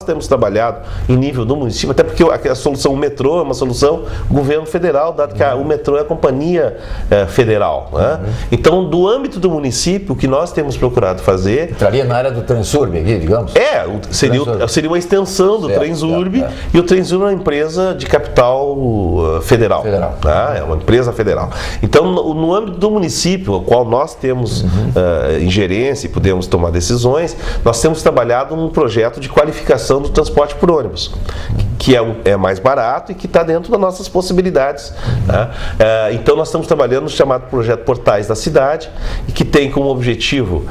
Temos trabalhado em nível do município, até porque a solução metrô é uma solução governo federal, dado que o metrô é a companhia federal, né? Então, do âmbito do município, o que nós temos procurado fazer... Entraria na área do Transurb aqui, digamos? Seria uma extensão do Transurb, e o Transurb é uma empresa de capital federal. Tá? É uma empresa federal. Então, no âmbito do município, ao qual nós temos ingerência e podemos tomar decisões, nós temos trabalhado num projeto de qualificação do transporte por ônibus, que é mais barato e que está dentro das nossas possibilidades. Né? Então nós estamos trabalhando no chamado projeto Portais da Cidade, e que tem como objetivo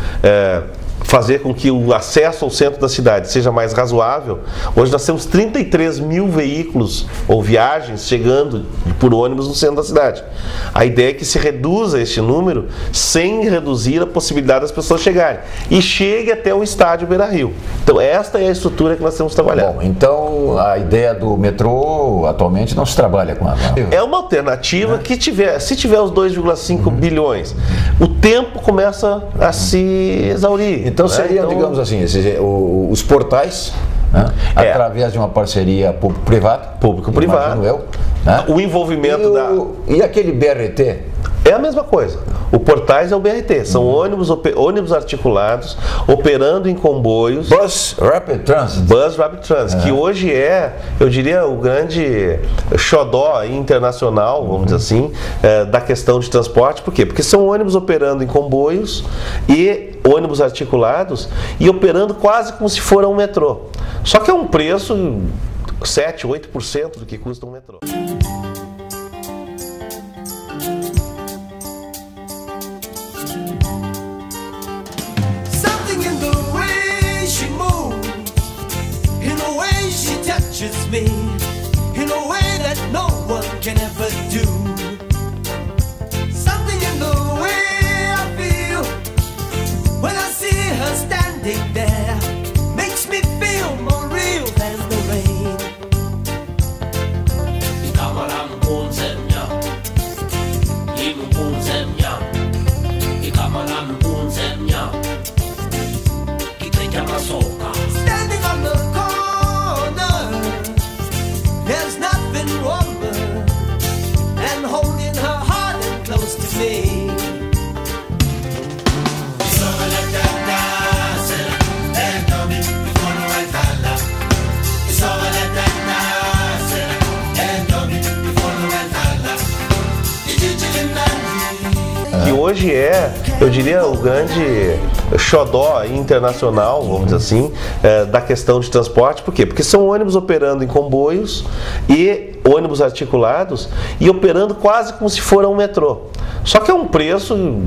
fazer com que o acesso ao centro da cidade seja mais razoável. Hoje nós temos 33 mil veículos ou viagens chegando por ônibus no centro da cidade. A ideia é que se reduza este número sem reduzir a possibilidade das pessoas chegarem. E chegue até o estádio Beira-Rio. Então esta é a estrutura que nós temos trabalhado. Bom, então a ideia do metrô atualmente não se trabalha com ela. É uma alternativa que se tiver os 2,5 bilhões, o tempo começa a se exaurir. Então seria, digamos assim, os portais, né, através de uma parceria público-privada. Público-privado. Né? O envolvimento E aquele BRT? É a mesma coisa. O Portais é o BRT. São ônibus articulados, operando em comboios. Bus Rapid Transit. Bus Rapid Transit, que hoje é, eu diria, o grande xodó internacional, vamos dizer assim, da questão de transporte. Por quê? Porque são ônibus operando em comboios e ônibus articulados e operando quase como se for um metrô. Só que é um preço 7, 8% do que custa um metrô. Me in a way that no one can ever do. Something in the way I feel when I see her standing there makes me feel more real than the rain. Ikamarang punzemnya, inu punzemnya, ikamarang punzemnya, kita masoka. Standing on the corner, there's nothing warmer than holding her heart and close to me. Que hoje é, eu diria, o grande xodó internacional, vamos dizer assim, da questão de transporte. Por quê? Porque são ônibus operando em comboios e ônibus articulados e operando quase como se for um metrô. Só que é um preço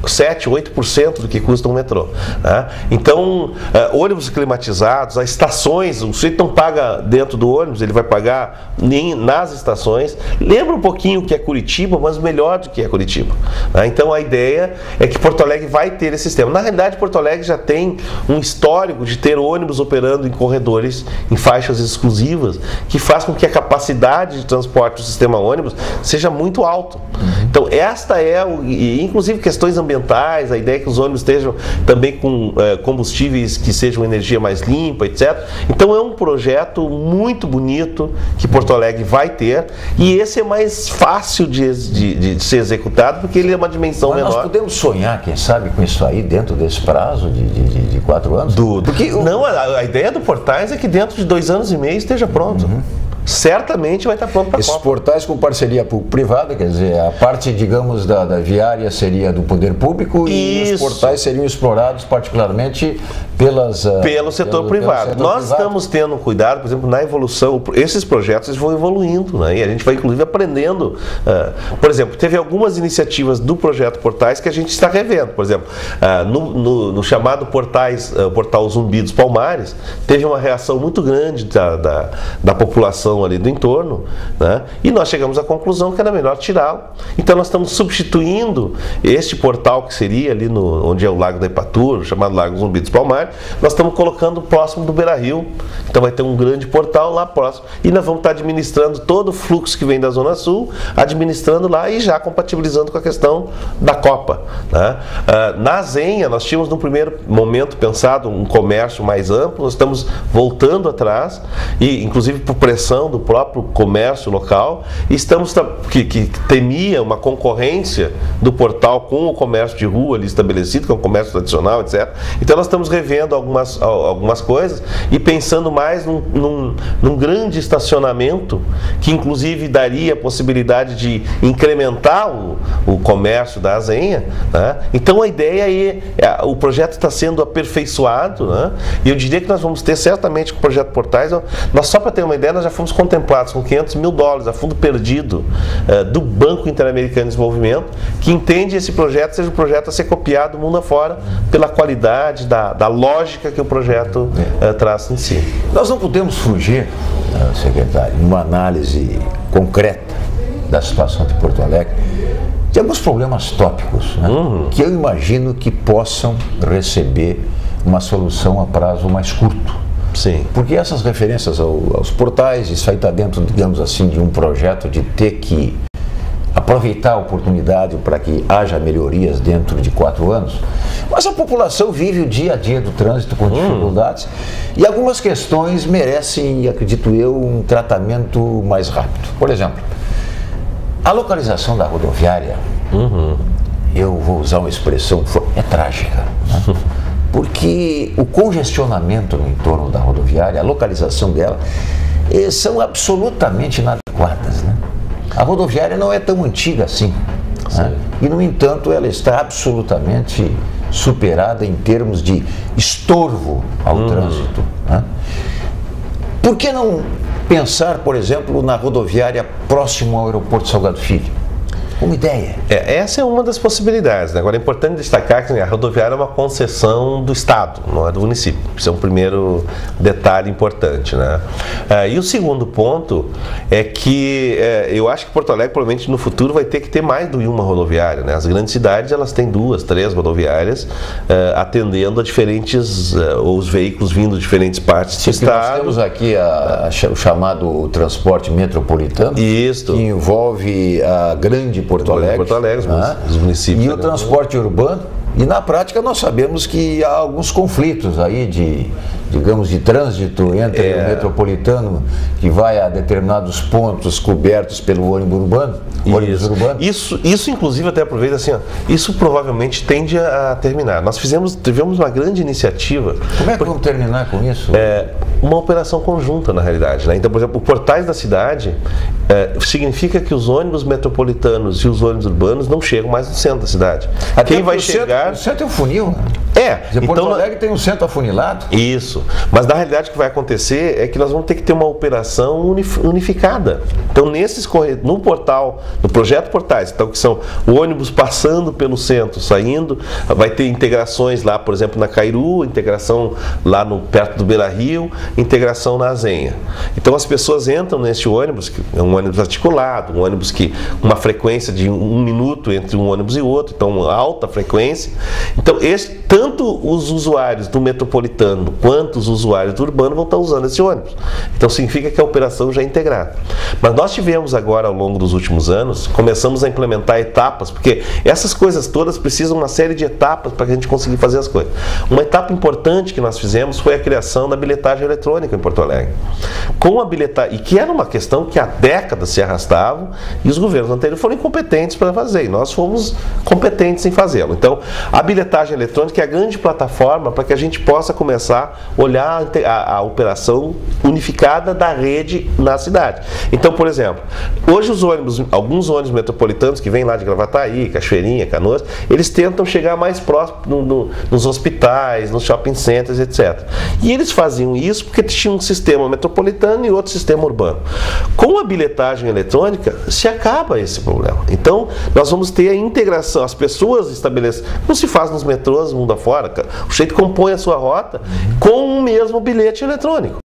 7, 8% do que custa um metrô. Né? Então, ônibus climatizados, as estações, o sujeito não paga dentro do ônibus, ele vai pagar nas estações. Lembra um pouquinho o que é Curitiba, mas melhor do que é Curitiba. Né? Então, a ideia é que Porto Alegre vai ter esse sistema. Na realidade, Porto Alegre já tem um histórico de ter ônibus operando em corredores, em faixas exclusivas, que faz com que a capacidade de transporte do sistema ônibus seja muito alto. Então, esta é, inclusive questões ambientais, a ideia é que os ônibus estejam também com combustíveis que sejam energia mais limpa, etc. Então é um projeto muito bonito que Porto Alegre vai ter, e esse é mais fácil de ser executado porque ele é uma dimensão menor. Nós podemos sonhar, quem sabe, com isso aí dentro desse prazo de 4 anos? Porque, não, a ideia do Portais é que dentro de 2 anos e meio esteja pronto. Certamente vai estar pronto para a Copa. Esses portais com parceria público-privada, quer dizer, a parte, digamos, da viária seria do poder público e os portais seriam explorados particularmente pelo setor privado. Nós estamos tendo cuidado, por exemplo, na evolução, esses projetos vão evoluindo, né? E a gente vai inclusive aprendendo. Por exemplo, teve algumas iniciativas do projeto Portais que a gente está revendo. Por exemplo, no chamado Portal Zumbi dos Palmares, teve uma reação muito grande da população ali do entorno, né? E nós chegamos à conclusão que era melhor tirá-lo. Então nós estamos substituindo este portal que seria ali onde é o Lago da Ipatura, chamado Lago Zumbi dos Palmares, nós estamos colocando próximo do Beira-Rio, então vai ter um grande portal lá próximo, e nós vamos estar administrando todo o fluxo que vem da Zona Sul, administrando lá e já compatibilizando com a questão da Copa, né? Na Zenha, nós tínhamos no primeiro momento pensado um comércio mais amplo, nós estamos voltando atrás, e inclusive por pressão do próprio comércio local, e estamos que temia uma concorrência do portal com o comércio de rua ali estabelecido, que é um comércio tradicional, etc. Então nós estamos revendo algumas coisas e pensando mais num grande estacionamento, que inclusive daria a possibilidade de incrementar o comércio da Zenha, né? Então a ideia o projeto está sendo aperfeiçoado, né? E eu diria que nós vamos ter certamente com o projeto Portais, nós só para ter uma ideia, nós já fomos contemplados com $500 mil a fundo perdido do Banco Interamericano de Desenvolvimento, que entende esse projeto seja um projeto a ser copiado mundo afora pela qualidade da lógica que o projeto traz em si. Nós não podemos fugir, secretário, numa análise concreta da situação de Porto Alegre, de alguns problemas tópicos, né? Que eu imagino que possam receber uma solução a prazo mais curto. Sim. Porque essas referências aos portais, isso aí está dentro, digamos assim, de um projeto de ter que aproveitar a oportunidade para que haja melhorias dentro de 4 anos. Mas a população vive o dia a dia do trânsito com dificuldades e algumas questões merecem, acredito eu, um tratamento mais rápido. Por exemplo, a localização da rodoviária, eu vou usar uma expressão, é trágica, né? Porque o congestionamento no entorno da rodoviária, a localização dela, são absolutamente inadequadas, né? A rodoviária não é tão antiga assim, né? E, no entanto, ela está absolutamente superada em termos de estorvo ao trânsito, né? Por que não pensar, por exemplo, na rodoviária próximo ao aeroporto Salgado Filho? Uma ideia. Essa é uma das possibilidades, né? Agora é importante destacar que a rodoviária é uma concessão do Estado, não é do município. Isso é um primeiro detalhe importante, né? E o segundo ponto é que eu acho que Porto Alegre provavelmente no futuro vai ter que ter mais do que uma rodoviária, né? As grandes cidades elas têm 2, 3 rodoviárias atendendo a diferentes os veículos vindo de diferentes partes do estado. Nós temos aqui o chamado transporte metropolitano, isso, que envolve a grande Porto Alegre, os municípios. E o transporte urbano. E na prática nós sabemos que há alguns conflitos aí de trânsito entre o metropolitano, que vai a determinados pontos cobertos pelo ônibus urbano. Isso inclusive até aproveita assim, isso provavelmente tende a terminar. Nós tivemos uma grande iniciativa. Como é que vamos terminar com isso? Uma operação conjunta na realidade, né? Então, por exemplo, o Portais da Cidade significa que os ônibus metropolitanos e os ônibus urbanos não chegam mais no centro da cidade. Quem vai chegar... O centro é um funil, né? Porto Alegre tem um centro afunilado. Isso. Mas na realidade o que vai acontecer é que nós vamos ter que ter uma operação unificada. Então no portal, no projeto Portais, então que são ônibus passando pelo centro, saindo, vai ter integrações lá, por exemplo, na Cairu, integração lá perto do Beira-Rio, integração na Zenha. Então as pessoas entram nesse ônibus, que é um ônibus articulado, um ônibus que uma frequência de 1 minuto entre um ônibus e outro, então uma alta frequência. Então tanto os usuários do metropolitano quanto os usuários do urbano vão estar usando esse ônibus. Então significa que a operação já é integrada. Mas nós tivemos agora, ao longo dos últimos anos, começamos a implementar etapas, porque essas coisas todas precisam uma série de etapas para que a gente conseguir fazer as coisas. Uma etapa importante que nós fizemos foi a criação da bilhetagem eletrônica em Porto Alegre. Com a bilhetagem, e que era uma questão que há décadas se arrastava e os governos anteriores foram incompetentes para fazer, e nós fomos competentes em fazê-lo. Então, a bilhetagem eletrônica é a grande plataforma para que a gente possa começar a olhar a operação unificada da rede na cidade. Então, por exemplo, hoje alguns ônibus metropolitanos que vêm lá de Gravataí, Cachoeirinha, Canoas, eles tentam chegar mais próximo nos hospitais, nos shopping centers, etc. E eles faziam isso porque tinham um sistema metropolitano e outro sistema urbano. Com a bilhetagem eletrônica, se acaba esse problema. Então, nós vamos ter a integração, as pessoas estabelecem, como se faz nos metrôs mundo afora, o sujeito compõe a sua rota com o mesmo bilhete eletrônico.